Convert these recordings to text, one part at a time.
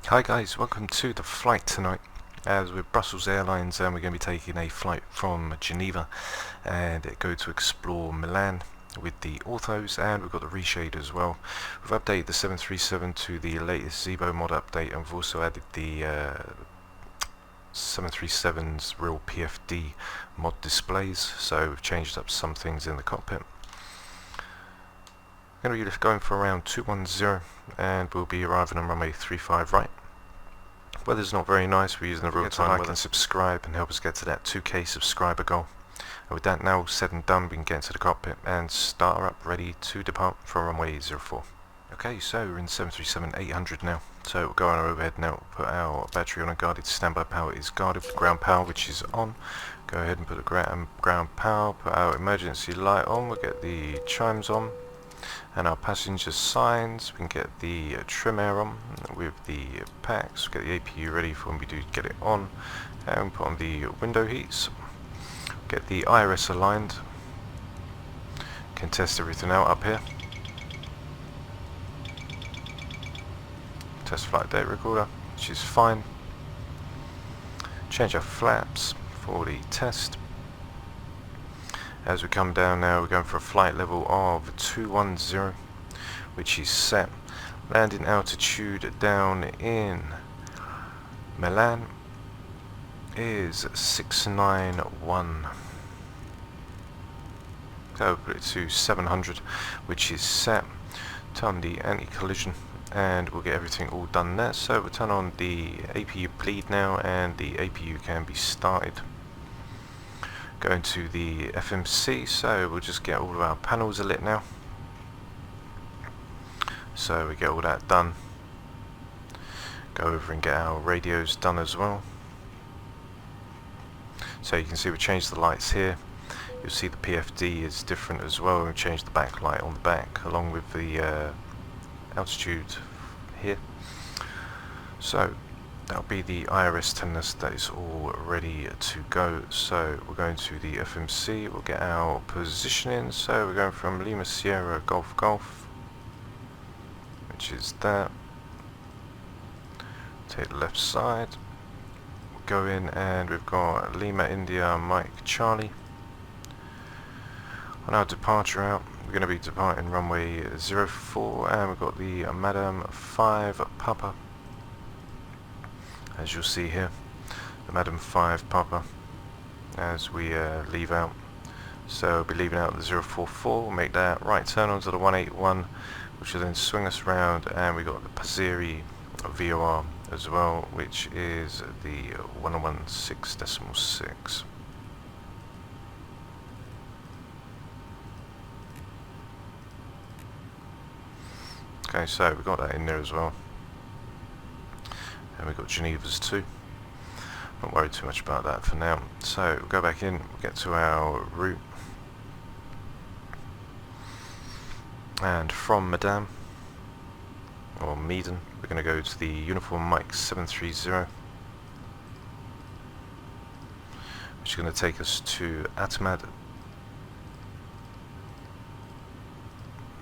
Hi guys, welcome to the flight tonight. As with Brussels Airlines, we're going to be taking a flight from Geneva and go to explore Milan with the Orthos, and we've got the Reshade as well. We've updated the 737 to the latest Zebo mod update, and we've also added the 737's real PFD mod displays, so we've changed up some things in the cockpit. Going to be going for around 210 and we'll be arriving on runway 35 right. Weather's not very nice, we're using the real time weather. Like and subscribe and help us get to that 2k subscriber goal. And with that now said and done, we can get into the cockpit and start her up ready to depart from runway 04. Okay, so we're in 737-800 now. So we'll go on our overhead now, put our battery on unguarded. Standby power is guarded with ground power, which is on. Go ahead and put the ground power, put our emergency light on, we'll get the chimes on. And our passenger signs, we can get the trim air on with the packs, get the APU ready for when we do get it on, and put on the window heats, get the IRS aligned, can test everything out up here, test flight data recorder, which is fine, change our flaps for the test. As we come down now, we're going for a flight level of 210, which is set. Landing altitude down in Milan is 691. So we'll put it to 700, which is set. Turn the anti-collision and we'll get everything all done there. So we'll turn on the APU bleed now and the APU can be started. Going to the FMC, so we'll just get all of our panels lit now. So we get all that done. Go over and get our radios done as well. So you can see we changed the lights here. You'll see the PFD is different as well. We changed the backlight on the back along with the altitude here. So that'll be the IRS telling us that it's all ready to go. So we're going to the FMC, we'll get our positioning. So we're going from Lima Sierra Golf Golf, which is that. Take the left side, we'll go in and we've got Lima India Mike Charlie. On our departure out, we're going to be departing runway 04 and we've got the Madam 5 Papa. As you'll see here, the Madam 5 Papa as we leave out. So we'll be leaving out the 044, we'll make that right turn onto the 181, which will then swing us around, and we got the Paziri VOR as well, which is the 116.6. Okay, so we got that in there as well. And we've got Geneva's too. Not worried too much about that for now. So we'll go back in, we'll get to our route. And from Madame, or Medan, we're going to go to the Uniform Mike 730, which is going to take us to Atmad.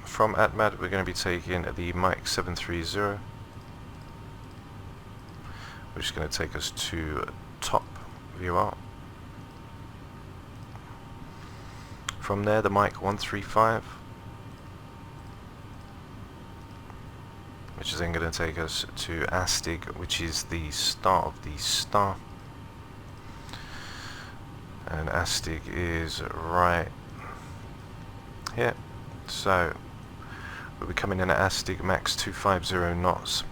From Atmad, we're going to be taking the Mike 730. Which is going to take us to top VOR. From there, the Mike 135, which is then going to take us to ASTIG, which is the start of the star. And ASTIG is right here. So we'll be coming in at ASTIG max 250 knots,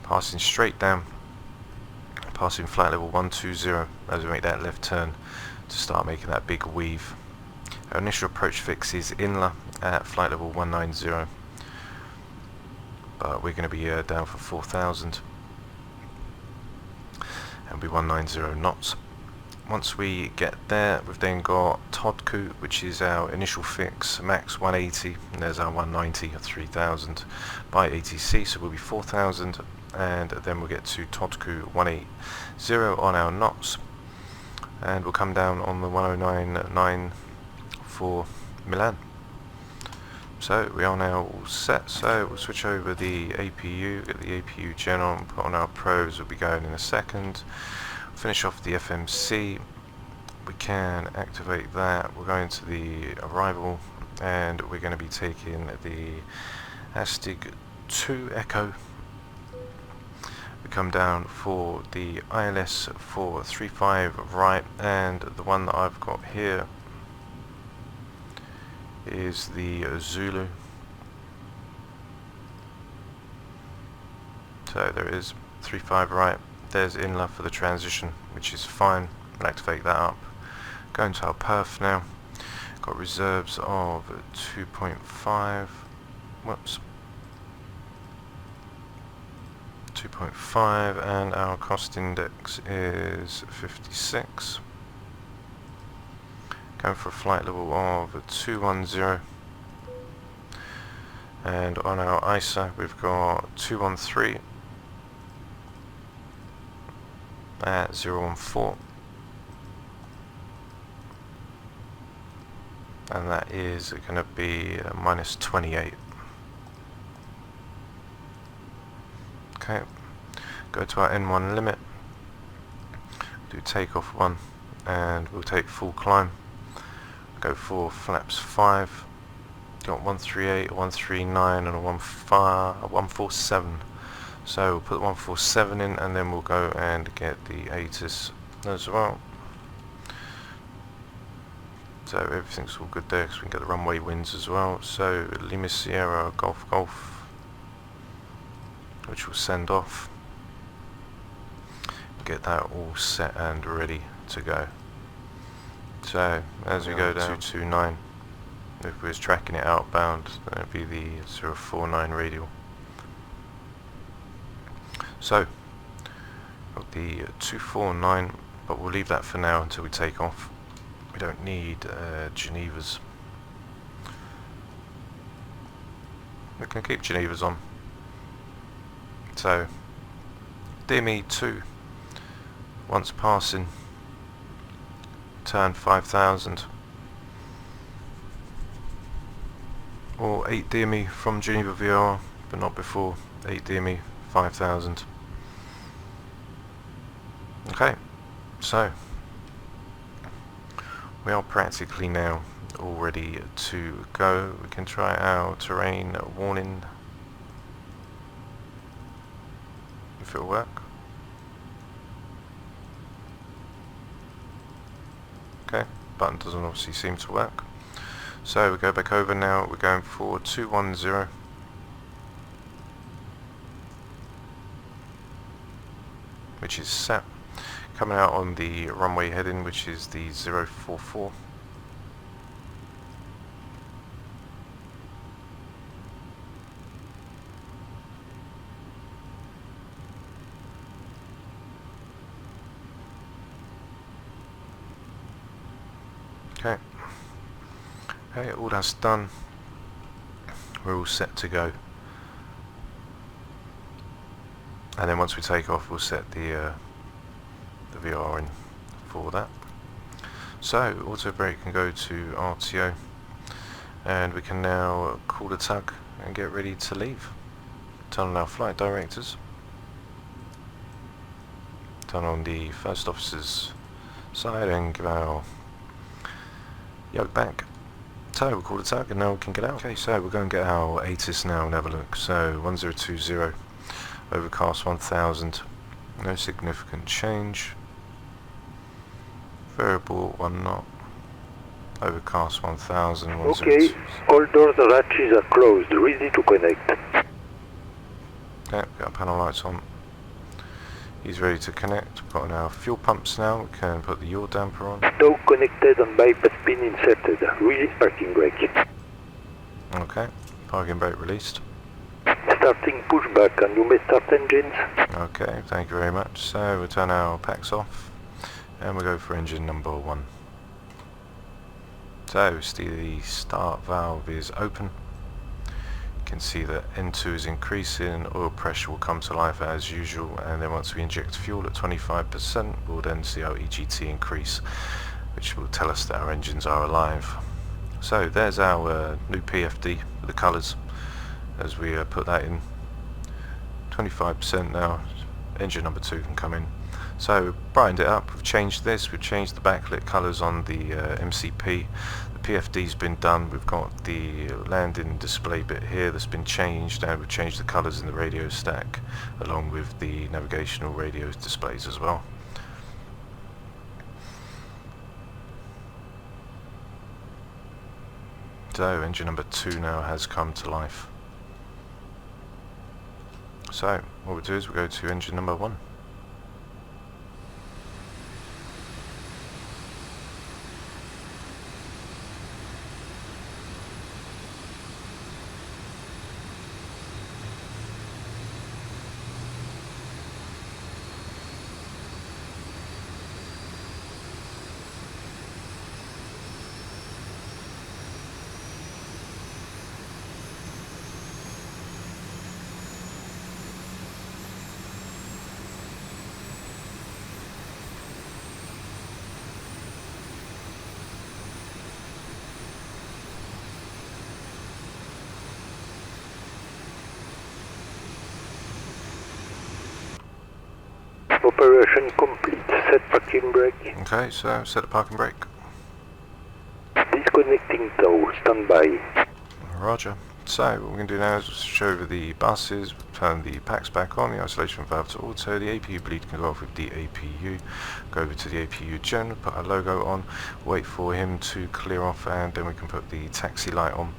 passing straight down. Passing flight level 120 as we make that left turn to start making that big weave. Our initial approach fix is Inla at flight level 190, but we're going to be down for 4,000 and be 190 knots. Once we get there, we've then got Todku, which is our initial fix, max 180, and there's our 190 at 3,000 by ATC, so we'll be 4,000. And then we'll get to Todku 180 on our knots, and we'll come down on the 109.9 for Milan. So we are now all set, so we'll switch over the APU, get the APU general and put on our pros. We'll be going in a second. Finish off the FMC. We can activate that. We're going to the arrival and we're going to be taking the ASUS 2 Echo. We come down for the ILS 435 right, and the one that I've got here is the Zulu. So there is 35 right, there's inler for the transition, which is fine. We'll activate that up. Going to our perf now. Got reserves of 2.5, whoops, 2.5, and our cost index is 56. Going for a flight level of 210, and on our ISA we've got 213 at 014, and that is going to be minus 28. Okay, go to our N1 limit, do takeoff 1, and we'll take full climb. Go for flaps 5. Got 138, 139, and a 147. So we'll put the 147 in, and then we'll go and get the ASUS as well. So everything's all good there, because we can get the runway winds as well. So Lima Sierra Golf Golf, which we'll send off. Get that all set and ready to go. So as we go down 229, if we was tracking it outbound, then it'd be the 049 radial. So got the 249, but we'll leave that for now until we take off. We don't need Genevas. We can keep Genevas on. So DME 2, once passing, turn 5000, or 8 DME from Geneva VR, but not before 8 DME 5000. Okay, so we are practically now all ready to go. We can try our terrain warning, if it'll work. Okay, button doesn't obviously seem to work. So we go back over now, we're going for 210. Which is set. Coming out on the runway heading, which is the 044. Okay. Okay, all that's done. We're all set to go. And then once we take off, we'll set the VR in for that. So auto brake can go to RTO, and we can now call the tug and get ready to leave. Turn on our flight directors. Turn on the first officer's side and give our yoke back. So we'll call the tug and now we can get out. Okay, so we'll go and get our ASUS now and have a look. So 1020, overcast 1000, no significant change. Variable 1 knot, overcast 1000. Okay, all doors and hatches are closed, ready to connect. Okay, got our panel lights on. He's ready to connect. We've got our fuel pumps now. We can put the yaw damper on. Stow connected and bypass pin inserted. Release parking brake. Okay, parking brake released. Starting pushback, and you may start engines. Okay, thank you very much. So we'll turn our packs off and we'll go for engine number 1. So see the start valve is open. You can see that N2 is increasing, oil pressure will come to life as usual, and then once we inject fuel at 25%, we'll then see our EGT increase, which will tell us that our engines are alive. So there's our new PFD with the colours as we put that in. 25% now, engine number 2 can come in. So we've brightened it up, we've changed this, we've changed the backlit colours on the MCP. The PFD's been done, we've got the landing display bit here that's been changed, and we've changed the colours in the radio stack along with the navigational radio displays as well. So engine number 2 now has come to life. So what we'll do is we'll go to engine number 1. Operation complete. Set parking brake. Okay, so set the parking brake. Disconnecting tow. Stand by. Roger. So what we're going to do now is switch over the buses, turn the packs back on, the isolation valve to auto, the APU bleed can go off with the APU, go over to the APU gen, put our logo on, wait for him to clear off, and then we can put the taxi light on.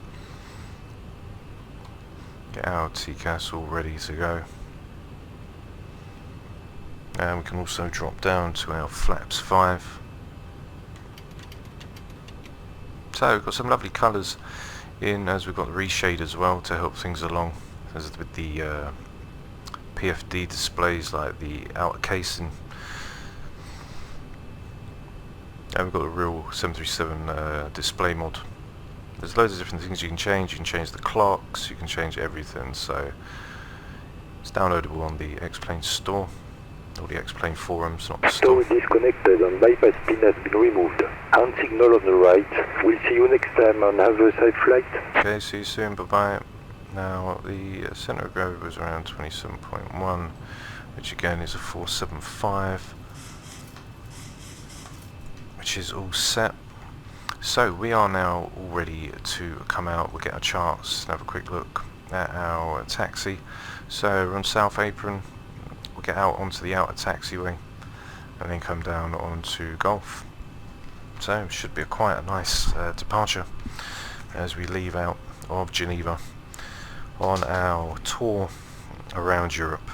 Get our TCAS all ready to go. And we can also drop down to our flaps 5. So we've got some lovely colours in, as we've got the Reshade as well to help things along, as with the PFD displays like the outer casing. And we've got a real 737 display mod. There's loads of different things you can change. You can change the clocks, you can change everything, so it's downloadable on the X-Plane store. Or the X-Plane forums, not the store. Tow disconnected and bypass pin has been removed. Hand signal on the right. We'll see you next time on Have a Safe Flight. Okay, see you soon, bye bye. Now the centre of gravity was around 27.1, which again is a 475, which is all set. So we are now all ready to come out. We'll get our charts and have a quick look at our taxi. So we're on South Apron. We'll get out onto the outer taxiway and then come down onto Gulf. So it should be quite a nice departure as we leave out of Geneva on our tour around Europe.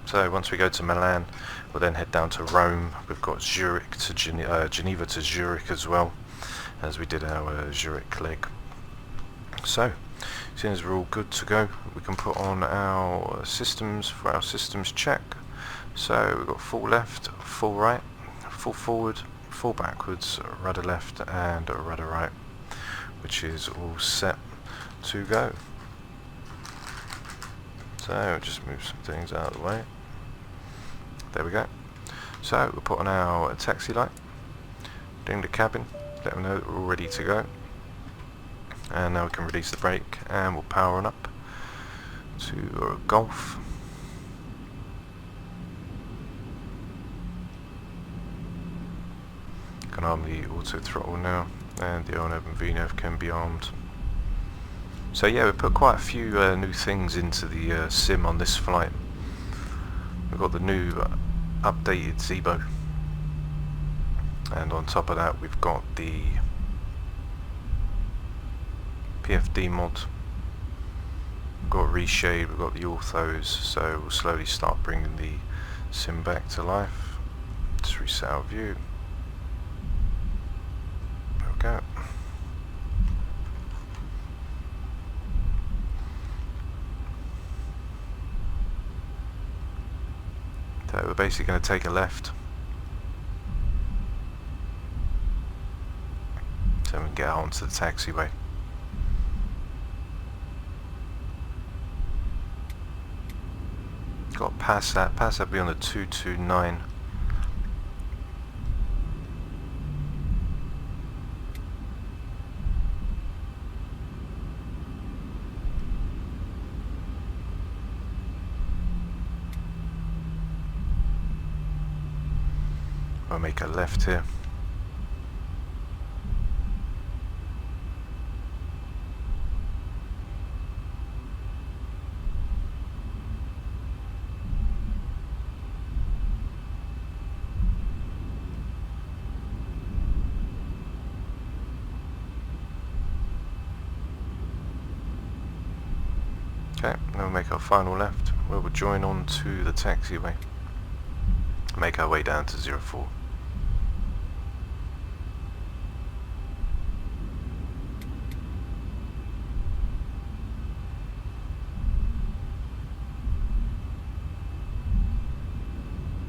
So once we go to Milan, we'll then head down to Rome. We've got Zurich to Geneva to Zurich as well, as we did our Zurich leg. So as soon as we're all good to go, we can put on our systems for our systems check. So we've got full left, full right, full forward, full backwards, rudder left and rudder right, which is all set to go. So just move some things out of the way. There we go. So we'll put on our taxi light, ding the cabin, let them know that we're all ready to go. And now we can release the brake and we'll power on up to Golf. Can arm the auto throttle now, and the on-open VNAV can be armed. So yeah, we put quite a few new things into the sim on this flight. We've got the new updated Zebo, and on top of that we've got the PFD mod, we've got Reshade, we've got the orthos, so we'll slowly start bringing the sim back to life. Let's reset our view. There we go. So we're basically going to take a left, so we can get out onto the taxiway. Got past that be on the 229. We'll make a left here. Okay, then we'll make our final left, where we'll join on to the taxiway. Make our way down to 04.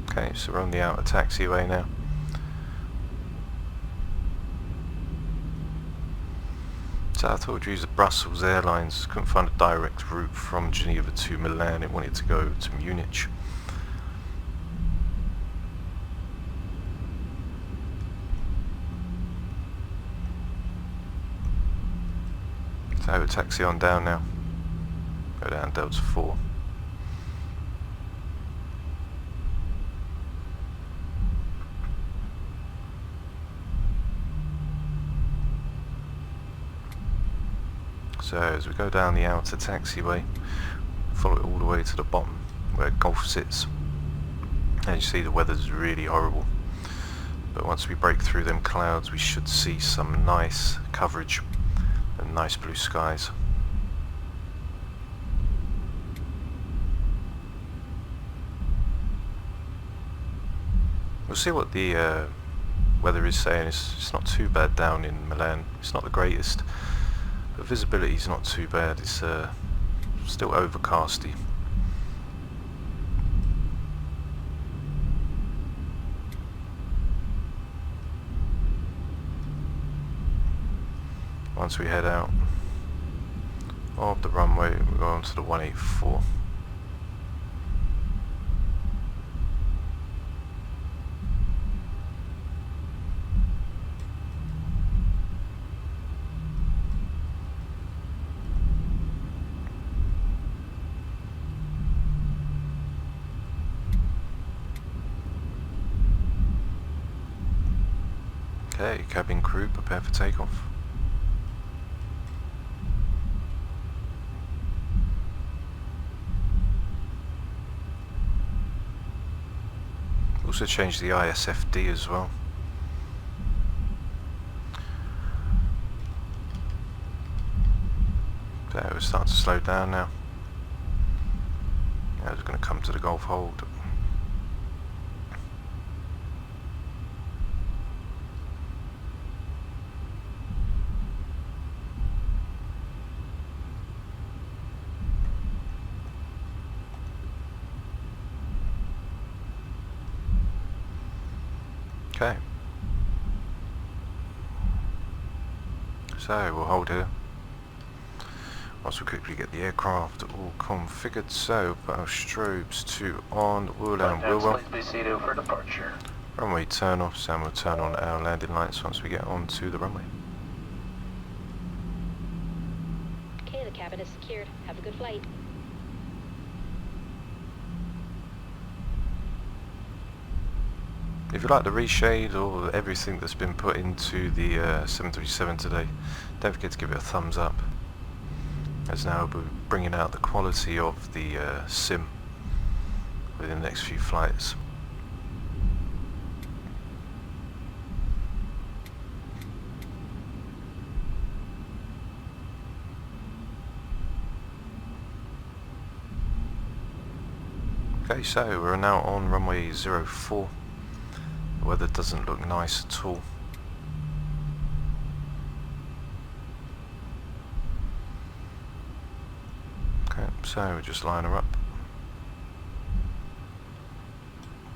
Okay, so we're on the outer taxiway now. So I thought we'd use the Brussels Airlines. Couldn't find a direct route from Geneva to Milan. It wanted to go to Munich. So we'll taxi on down now. Go down Delta 4. So as we go down the outer taxiway, follow it all the way to the bottom where Golf sits, and you see the weather's really horrible, but once we break through them clouds we should see some nice coverage and nice blue skies. We'll see what the weather is saying. It's not too bad down in Milan. It's not the greatest, but visibility is not too bad. It's still overcasty. Once we head out of the runway, we go on to the 184. Okay, cabin crew, prepare for takeoff. Also change the ISFD as well. Okay, we're starting to slow down now. Now we're going to come to the Gulf hold. Okay, so we'll hold here whilst we quickly get the aircraft all configured. So put our strobes to on, wheel and wheel well. Runway turn off, and we'll turn on our landing lights once we get onto the runway. Okay, the cabin is secured. Have a good flight. If you like the Reshade or everything that's been put into the 737 today, don't forget to give it a thumbs up, as now we'll be bringing out the quality of the sim within the next few flights. Okay, so we're now on runway 04. The weather doesn't look nice at all. Okay, so we'll just line her up.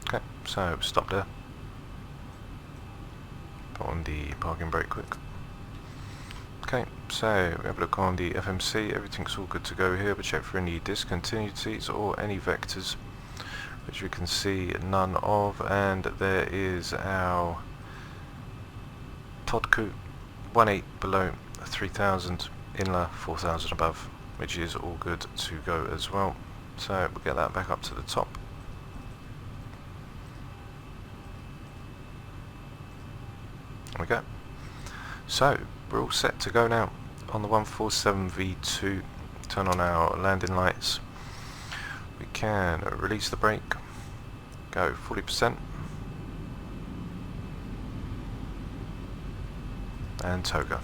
Okay, so we'll stop there. Put on the parking brake quick. Okay, so we have a look on the FMC. Everything's all good to go here, but check for any discontinuities or any vectors, which we can see none of. And there is our Todku 18 below 3000, Inla 4000 above, which is all good to go as well. So we'll get that back up to the top. There we go. So we're all set to go now on the 147 V2. Turn on our landing lights. We can release the brake. Go 40%. And toga.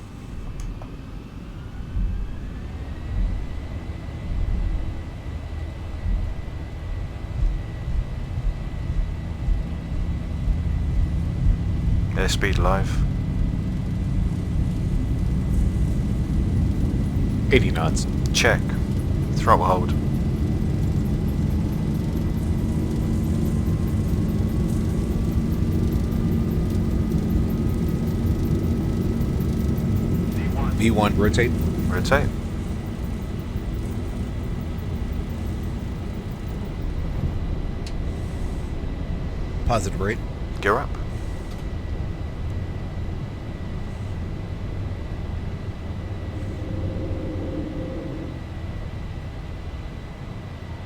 Airspeed live. 80 knots. Check. Throttle hold. V1 rotate. Rotate. Positive rate. Gear up.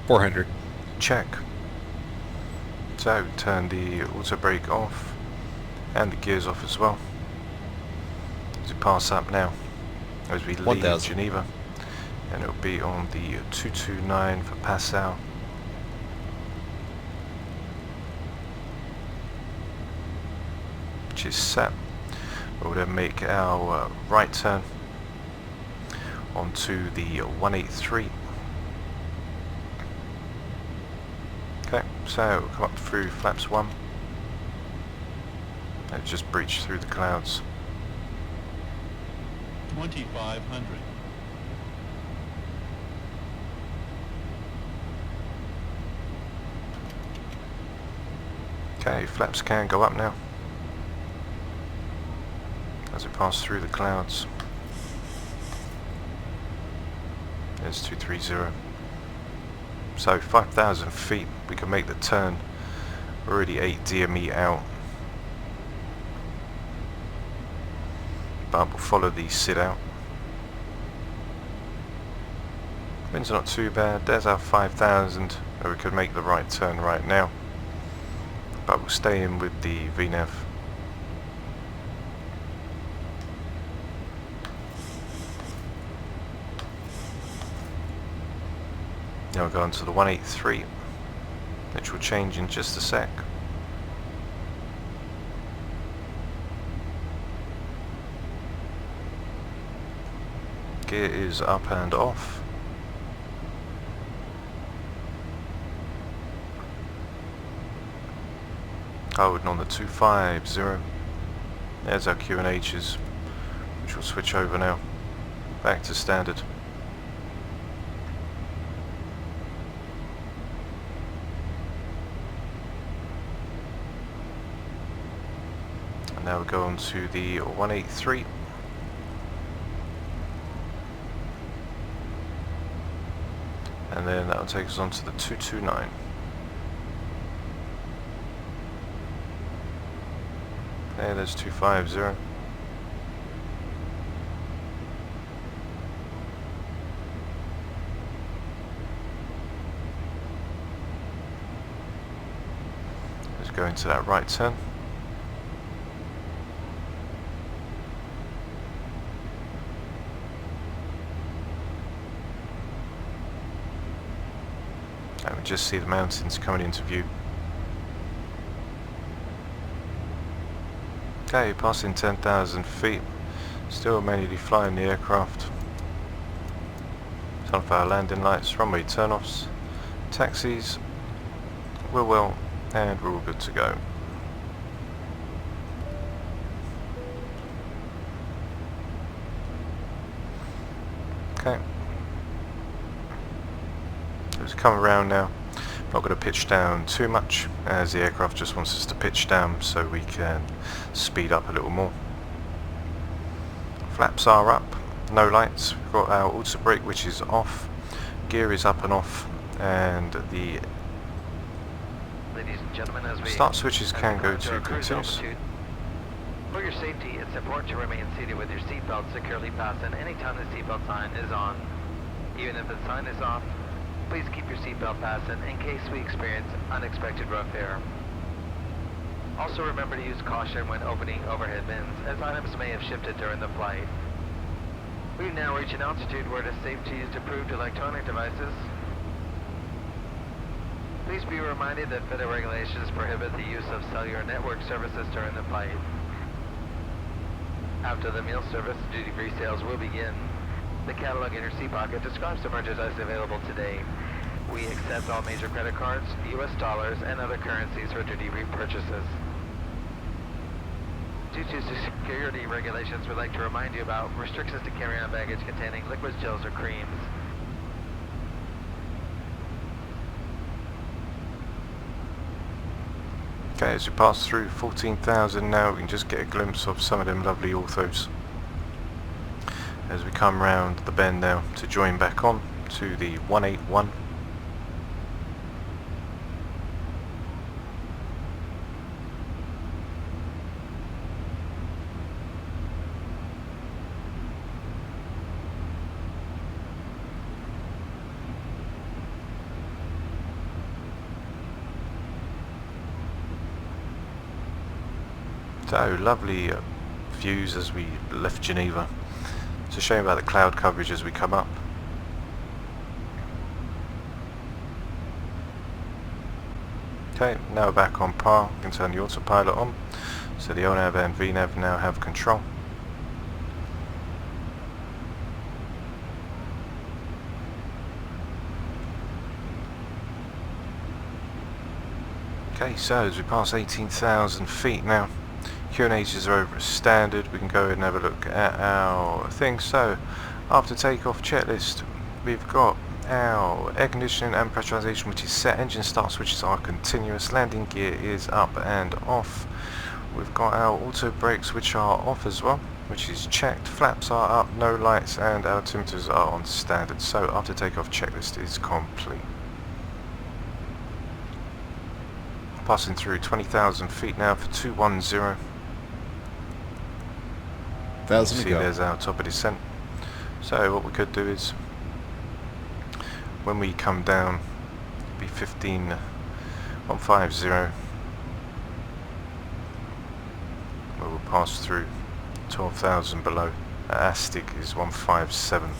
.400. Check. So turn the auto brake off and the gears off as well. As we pass up now, as we leave 1000. Geneva, and it'll be on the 229 for Passau. Which is set. We'll then make our right turn onto the 183. Okay, so we'll come up through flaps 1 and just breach through the clouds. 2500. Okay, flaps can go up now as we pass through the clouds. There's 230. So 5,000 feet, we can make the turn. We're already 8 DME out, but we'll follow the sit out. Wind's not too bad. There's our 5,000, where we could make the right turn right now, but we'll stay in with the VNAV. Now we'll go on to the 183, which will change in just a sec. Gear is up and off. Holding on the 250. There's our Q&H's, which will switch over now, back to standard. Now we go on to the 183. And then that will take us on to the 229. Okay, there's 250. Let's go into that right turn. And we just see the mountains coming into view. Okay, passing 10,000 feet. Still manually flying the aircraft. Turn off our landing lights, runway turn-offs, taxis, we're well, and we're all good to go. Okay. Let's come around now. Not going to pitch down too much, as the aircraft just wants us to pitch down so we can speed up a little more. Flaps are up, no lights. We've got our auto brake, which is off. Gear is up and off, and the Ladies and gentlemen, as we start switches can go to cruise continuous. altitude. For your safety, it's important to remain seated with your seatbelt securely fastened anytime the seatbelt sign is on. Even if the sign is off, please keep your seatbelt fastened in case we experience unexpected rough air. Also remember to use caution when opening overhead bins, as items may have shifted during the flight. We've now reached an altitude where it is safe to use approved electronic devices. Please be reminded that federal regulations prohibit the use of cellular network services during the flight. After the meal service, duty-free sales will begin. The catalog in your seat pocket describes the merchandise available today. We accept all major credit cards, US dollars, and other currencies for duty-free purchases. Due to security regulations, we'd like to remind you about restrictions to carry on baggage containing liquids, gels, or creams. Okay, as we pass through 14,000 now, we can just get a glimpse of some of them lovely orthos. As we come round the bend now to join back on to the 181. So lovely views as we left Geneva. It's a shame about the cloud coverage as we come up. Okay, now we're back on par. We can turn the autopilot on. So the ONAV and VNAV now have control. Okay, so as we pass 18,000 feet now, QNHs are over as standard. We can go ahead and have a look at our thing. So after takeoff checklist, we've got our air conditioning and pressurization, which is set. Engine start switches are continuous. Landing gear is up and off. We've got our auto brakes, which are off as well, which is checked. Flaps are up, no lights, and our altimeters are on standard. So after takeoff checklist is complete. Passing through 20,000 feet now for 210. 1,000 to See, go. there's our top of descent. So what we could do is, when we come down, be 150, where we'll pass through 12,000 below. ASTIC is 157.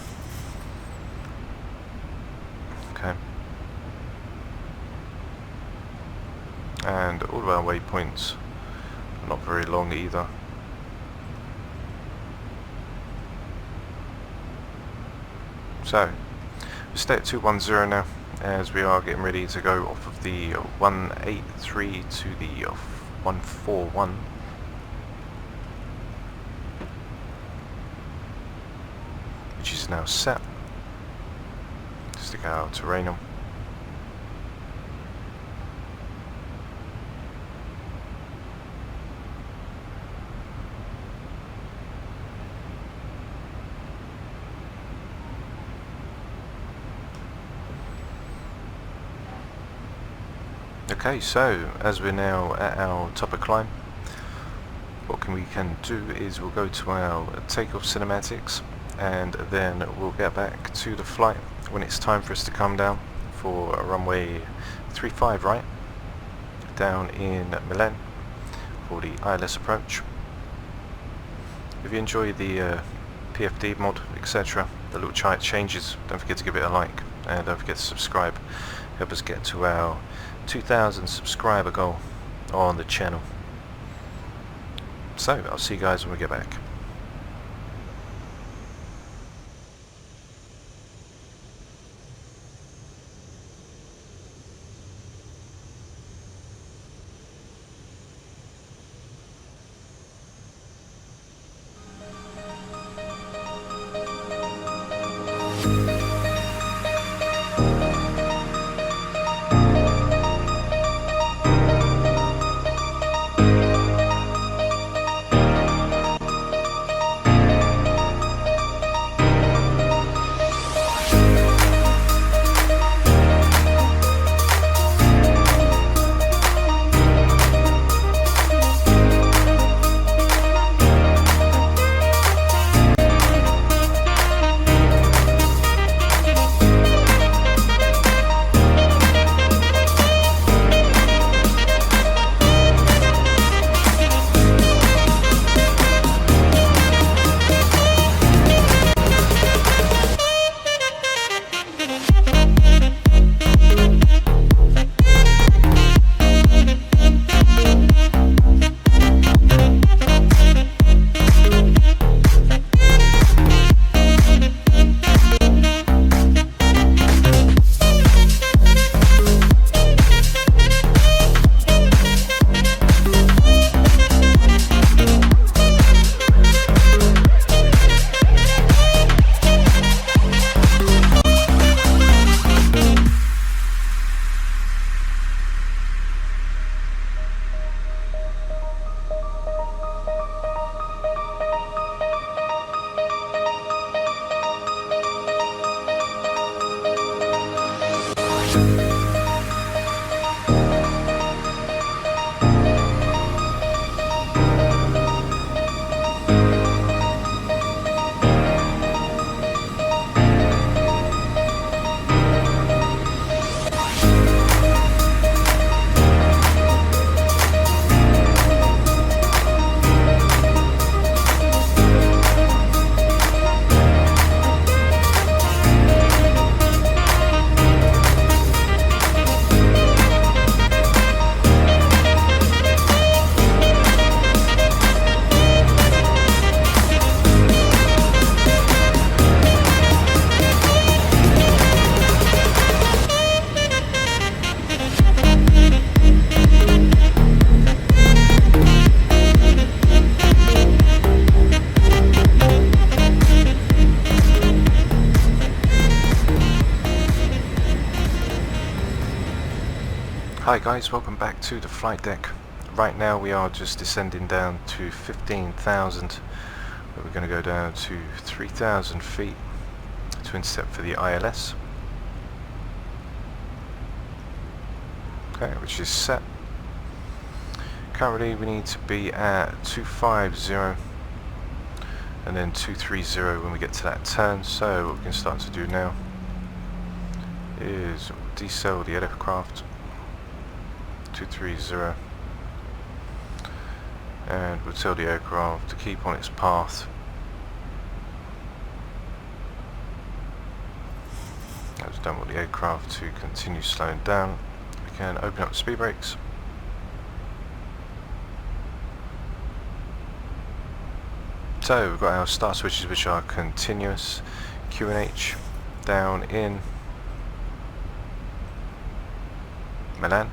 Okay. And all of our waypoints are not very long either. So, we stay at 210 now, as we are getting ready to go off of the 183 to the 141. Which is now set. Stick our terrainum. Okay, so as we're now at our top of climb, what we can do is we'll go to our takeoff cinematics, and then we'll get back to the flight when it's time for us to come down for a runway 35 right, down in Milan for the ILS approach. If you enjoy the PFD mod, etc., the little chart changes, don't forget to give it a like, and don't forget to subscribe. Help us get to our 2,000 subscriber goal on the channel. So I'll see you guys when we get back. Hi guys, welcome back to the flight deck. Right now we are just descending down to 15,000, but we're going to go down to 3,000 feet to intercept for the ILS. Okay, which is set. Currently we need to be at 250 and then 230 when we get to that turn. So what we can start to do now is decel the aircraft 230, and we'll tell the aircraft to keep on its path. That's done with the aircraft to continue slowing down. We can open up the speed brakes. So we've got our start switches, which are continuous. QNH down in Milan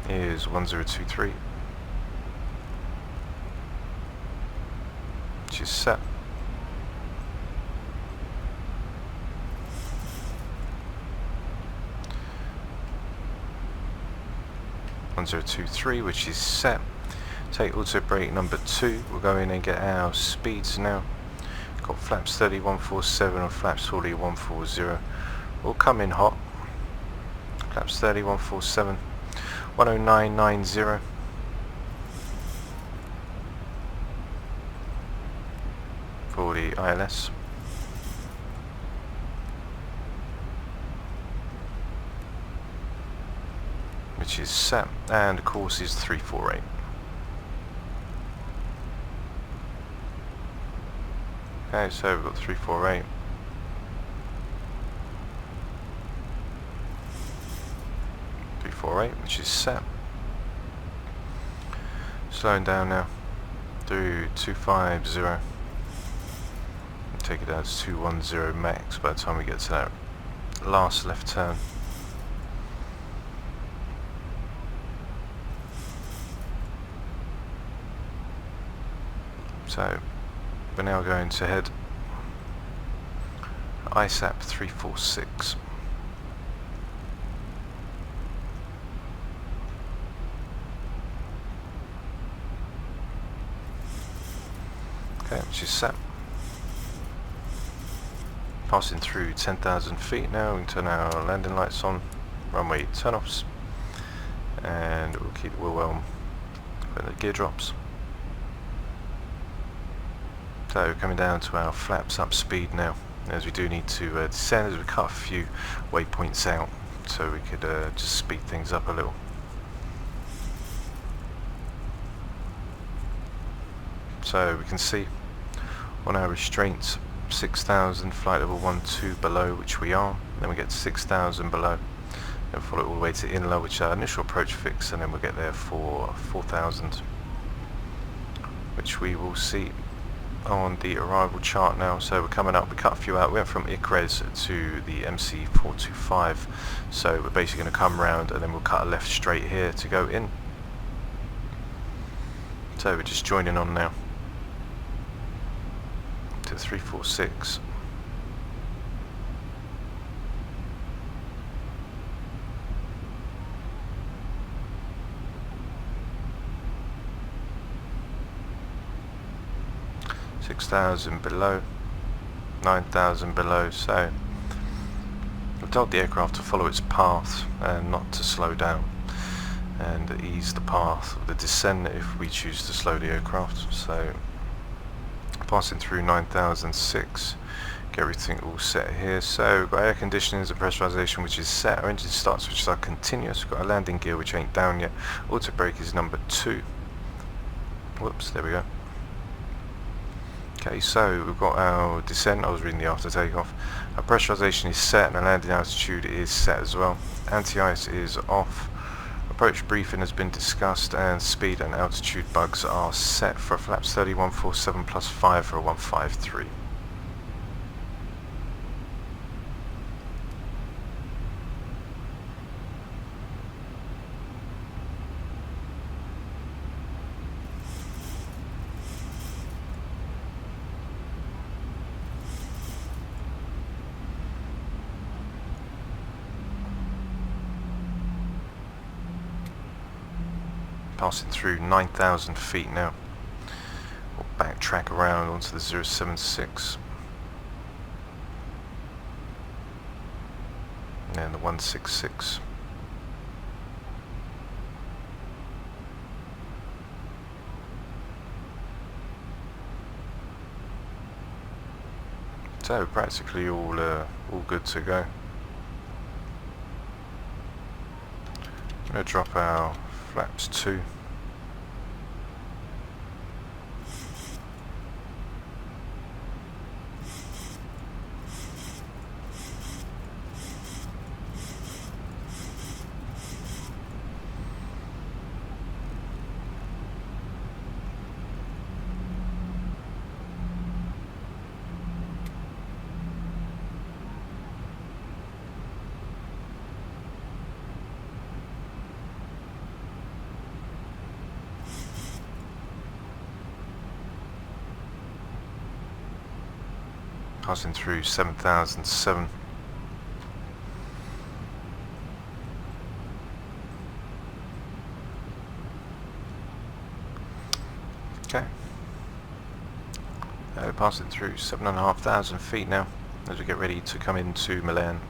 is 1023, which is set. (1023), which is set. Take auto brake number 2. We'll go in and get our speeds now. Got flaps 30 147 or flaps 40 140. All come in hot. Flaps 30 147. 10990 for the ILS. Which is set, and the course is 348. Okay, so we've got 348. Which is set. Slowing down now through 250. Take it down to 210 max by the time we get to that last left turn. So we're now going to head ISAP 346. Which is set. Passing through 10,000 feet now. We can turn our landing lights on, runway turn-offs, and we'll keep the wheel well when the gear drops. So coming down to our flaps up speed now, as we do need to descend as we cut a few waypoints out, so we could just speed things up a little. So we can see on our restraints 6,000, flight level 1, 2 below, which we are. Then we get to 6,000 below, and follow it all the way to Inla, which is our initial approach fix, and then we'll get there for 4,000, which we will see on the arrival chart now. So we're coming up, we cut a few out. We went from IXEG to the MC425, so we're basically going to come round and then we'll cut a left straight here to go in. So we're just joining on now to 346. Below, 9,000 below. So I've told the aircraft to follow its path and not to slow down, and ease the path of the descent if we choose to slow the aircraft. So passing through 9,006, get everything all set here. So we've got air conditioning and pressurization, which is set. Our engine start switches are continuous. We've got a landing gear, which ain't down yet. Auto brake is number 2. Whoops, there we go. Okay, so we've got our descent. I was reading the after takeoff. Our pressurization is set, and our landing altitude is set as well. Anti-ice is off. Approach briefing has been discussed, and speed and altitude bugs are set for flaps 30 147 plus 5 for a 153. passing through 9,000 feet now. We'll backtrack around onto the 076 and the 166. So practically all good to go. I'm going to drop our flaps 2. Passing through 7,007. Okay. Passing through 7,500 feet now as we get ready to come into Milan.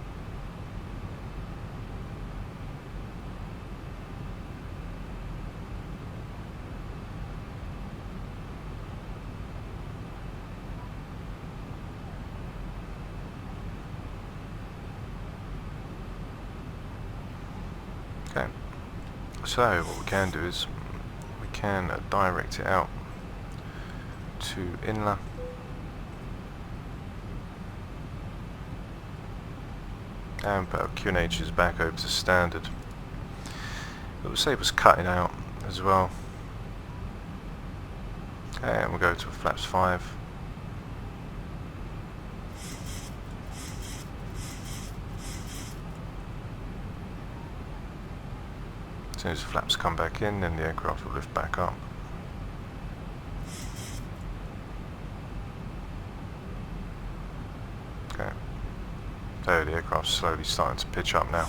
Okay, so what we can do is we can direct it out to Inla, and put our QNHs back over to standard. It will save us cutting out as well. Okay, and we'll go to flaps 5. As soon as the flaps come back in, then the aircraft will lift back up. Okay, so the aircraft's slowly starting to pitch up now.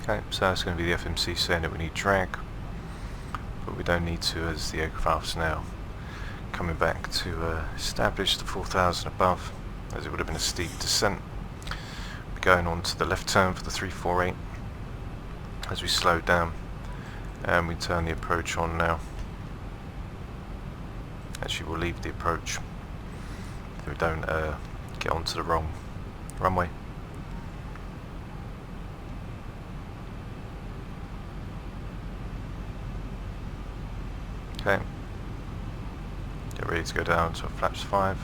Okay, so that's going to be the FMC saying that we need drag, but we don't need to, as the aircraft's now coming back to establish the 4,000 above, as it would have been a steep descent. We're going on to the left turn for the 348 as we slow down, and we turn the approach on now. Actually, we'll leave the approach if we don't get onto the wrong runway. Okay. Get ready to go down to flaps 5.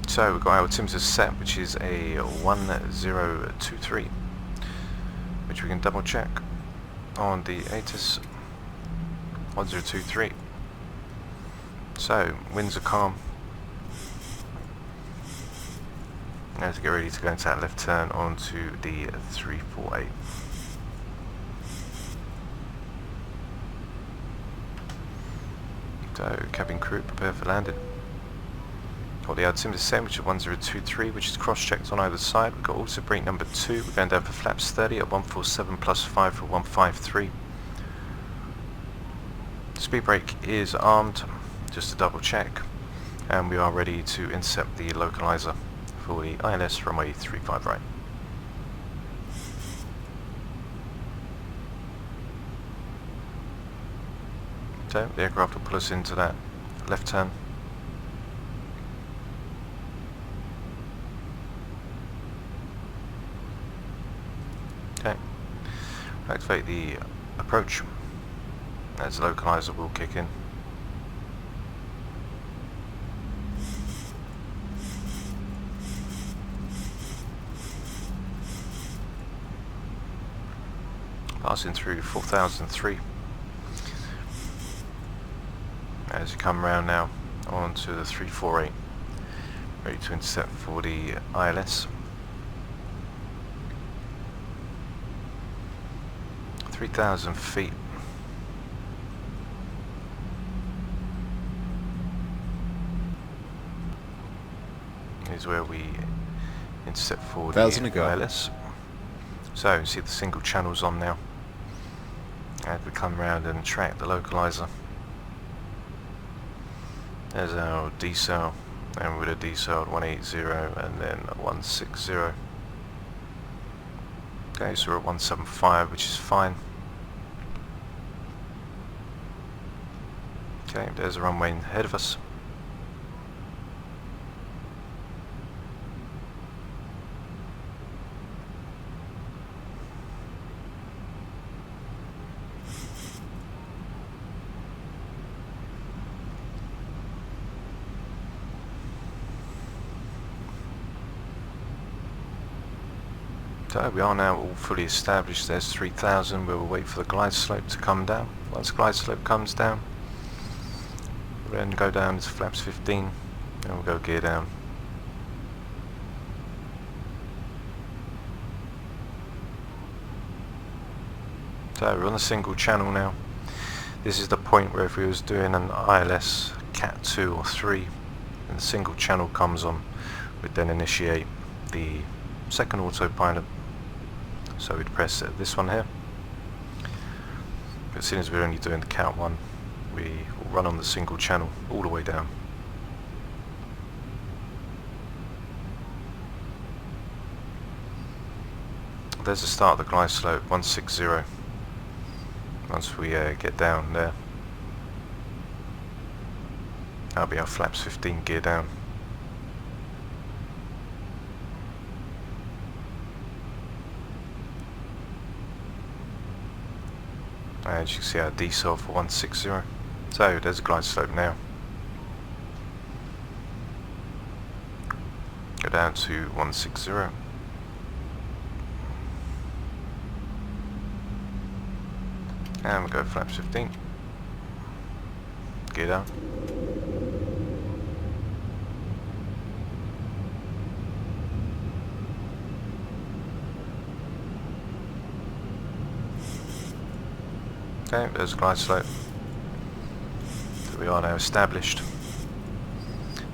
So we've got our altimeter set, which is a 1023, which we can double check on the ATIS 1023. So winds are calm. Now to get ready to go into that left turn onto the 348. So cabin crew, prepare for landing. Got the altimeter set, which is 1023, which is cross-checked on either side. We've got also brake number 2. We're going down for flaps 30 at 147 plus 5 for 153. Speed brake is armed, just to double check, and we are ready to intercept the localizer for the ILS runway 35 right. So the aircraft will pull us into that left turn. Okay, activate the approach as the localizer will kick in. Passing through 4003. As you come around now onto the 348, ready to intercept for the ILS. 3,000 feet. is where we intercept for 1,000 the to go. ILS. So you see the single channels on now, and we come around and track the localizer. There's our decel, and we would have deceled 180 and then 160. Okay, so we're at 175, which is fine. Okay, there's a runway ahead of us. So we are now all fully established. There's 3000. We'll wait for the glide slope to come down. Once the glide slope comes down, we'll then go down to flaps 15 and we'll go gear down. So we're on a single channel now. This is the point where if we was doing an ILS Cat 2 or 3 and the single channel comes on, we'd then initiate the second autopilot. So we'd press this one here. But as soon as we're only doing the Cat 1, we will run on the single channel all the way down. There's the start of the glide slope, 160. Once we get down there, that'll be our flaps 15 gear down. And you can see our decel for 160. So there's a glide slope now. Go down to 160. And we'll go flaps 15. Gear down. Okay, there's a glide slope. So we are now established.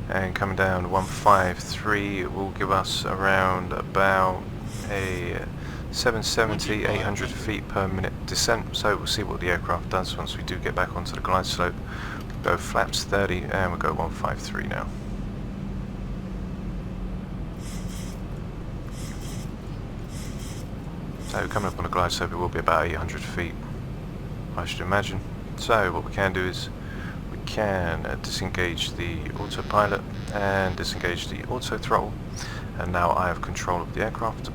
And coming down 153 will give us around about a 770, 800 feet per minute descent. So we'll see what the aircraft does once we do get back onto the glide slope. We'll go flaps 30 and we'll go 153 now. So coming up on the glide slope, it will be about 800 feet, I should imagine. So what we can do is we can disengage the autopilot and disengage the auto throttle, and now I have control of the aircraft.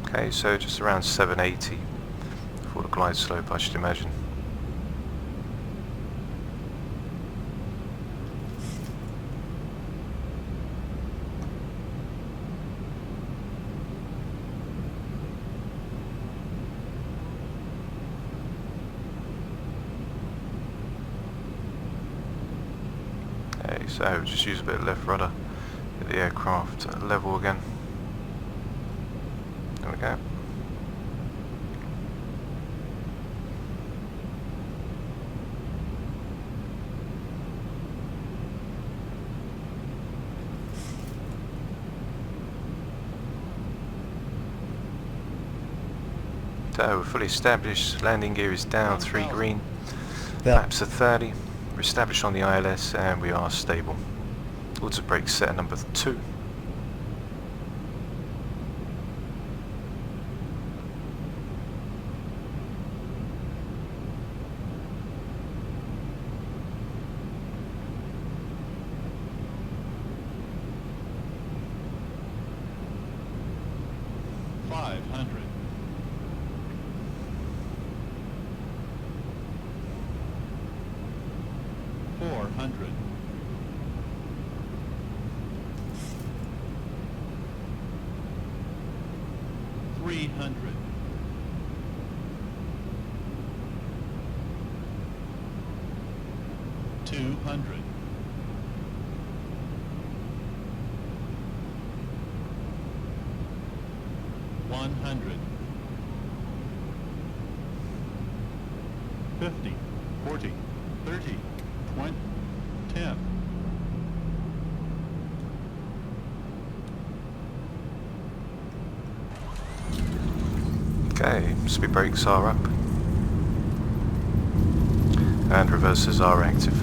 Okay, so just around 780 for the glide slope, I should imagine. Okay, so just use a bit of left rudder, get the aircraft level again. There we go. So we're fully established, landing gear is down, 3 green, flaps are 30, we're established on the ILS and we are stable. Auto brake set at number 2. 50, 40, 30, 20, 10. Okay, speed brakes are up. And reversers are active.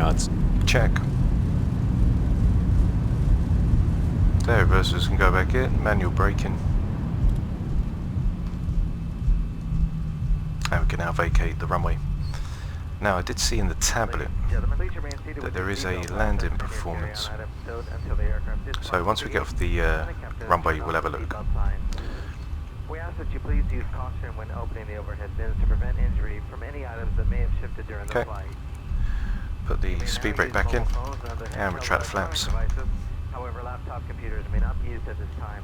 knots. Check. There, reversers can go back in, manual braking. And we can now vacate the runway. Now I did see in the tablet that there is a landing performance. So once we get off the runway, we'll have a look. We ask that you please use caution when opening the overhead bins to prevent injury from any items that may have shifted during the flight. Put the speed brake back in and retract the flaps. However, laptop computers may not be used at this time.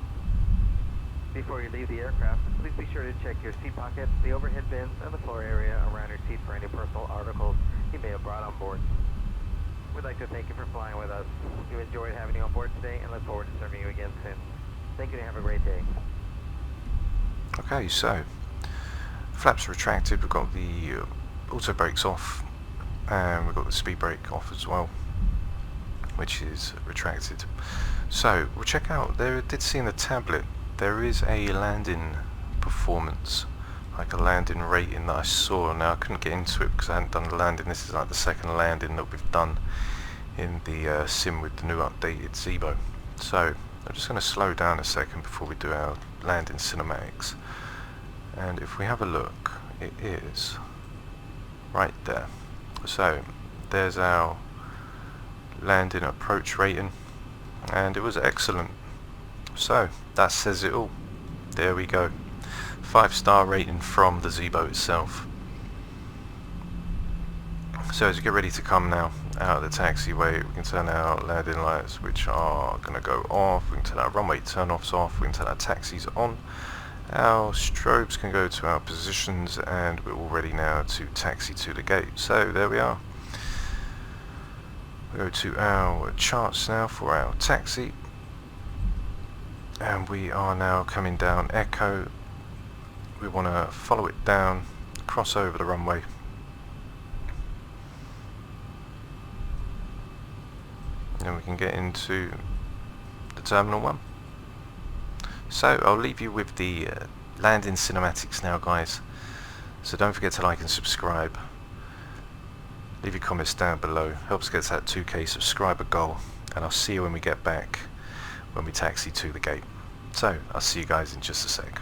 Before you leave the aircraft, please be sure to check your seat pocket, the overhead bins, and the floor area around your seat for any personal articles you may have brought on board. We'd like to thank you for flying with us. We enjoyed having you on board today and look forward to serving you again soon. Thank you and have a great day. Okay, so flaps retracted, we've got the auto brakes off, and we've got the speed brake off as well, which is retracted. So we'll check out, there I did see in the tablet there is a landing performance, like a landing rating that I saw. Now I couldn't get into it because I hadn't done the landing. This is like the second landing that we've done in the sim with the new updated Zebo. So I'm just going to slow down a second before we do our landing cinematics. And if we have a look, it is right there. So there's our landing approach rating, and it was excellent. So that says it all. There we go. 5-star rating from the Zebo itself. So as you get ready to come now out of the taxiway, we can turn our landing lights, which are going to go off. We can turn our runway turn-offs off. We can turn our taxis on. Our strobes can go to our positions, and we're all ready now to taxi to the gate. So there we are. We go to our charts now for our taxi, and we are now coming down Echo. We want to follow it down, cross over the runway, and we can get into the Terminal 1. So I'll leave you with the landing cinematics now, guys. So don't forget to like and subscribe. Leave your comments down below. Helps get to that 2K subscriber goal. And I'll see you when we get back, when we taxi to the gate. So I'll see you guys in just a sec.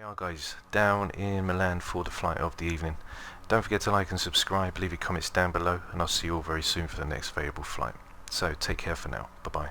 We are, guys, down in Milan for the flight of the evening. Don't forget to like and subscribe, leave your comments down below, and I'll see you all very soon for the next available flight. So take care for now. Bye bye.